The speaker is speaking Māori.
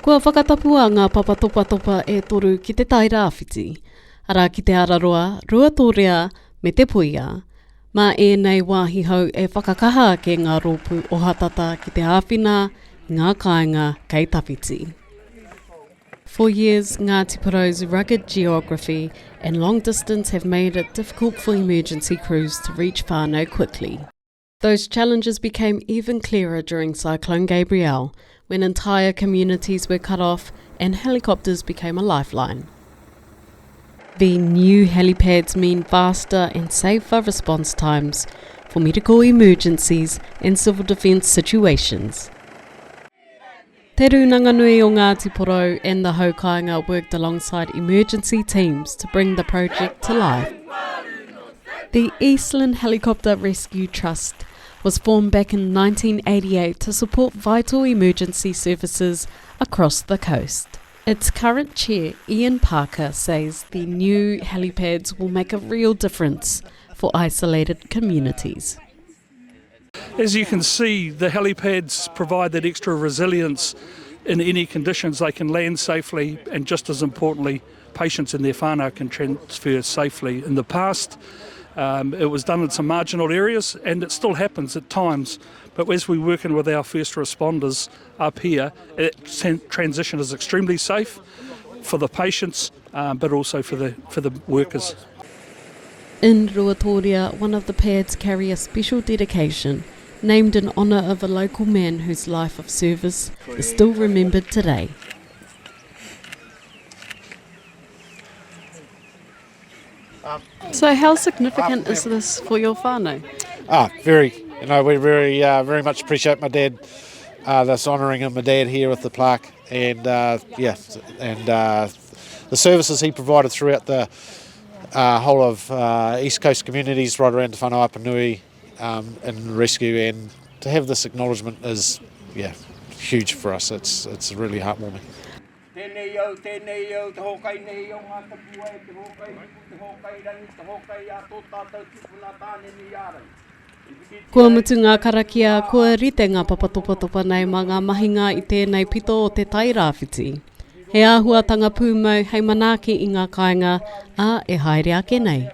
Kua whakatapua ngā papatopa e toru ki te tairawhiti, ara ki Te Araroa, Ruatōria me Te Puia, mā e nei wāhi hau e whakakaha ke ngā rōpū o hatata ki te āwhina, ngā kāinga kei tawhiti. For years, Ngāti Porou's rugged geography and long distance have made it difficult for emergency crews to reach whānau quickly. Those challenges became even clearer during Cyclone Gabrielle, when entire communities were cut off and helicopters became a lifeline. The new helipads mean faster and safer response times for medical emergencies and civil defence situations. Te Runanganui o Ngāti Porou and the Haukainga worked alongside emergency teams to bring the project to life. The Eastland Helicopter Rescue Trust was formed back in 1988 to support vital emergency services across the coast. Its current chair, Ian Parker, says the new helipads will make a real difference for isolated communities. As you can see, the helipads provide that extra resilience in any conditions. They can land safely, and just as importantly, patients and their whānau can transfer safely. In the past, it was done in some marginal areas, and it still happens at times. But as we're working with our first responders up here, transition is extremely safe for the patients, but also for the workers. In Ruatōria, one of the pads carry a special dedication, named in honour of a local man whose life of service is still remembered today. So how significant is this for your whānau? Very. We very much appreciate my dad, this honouring of my dad here with the plaque, and the services he provided throughout the whole of East Coast communities right around Te Whanau Apanui in rescue, and to have this acknowledgement is huge for us. It's really heartwarming. Kua mutu ngā karakia, kua rite ngā papatopa nei mā ngā mahinga I tēnei pito o te tairawhiti. He āhuatanga pūmau hei manaaki I ngā kāinga, e haere ake nei.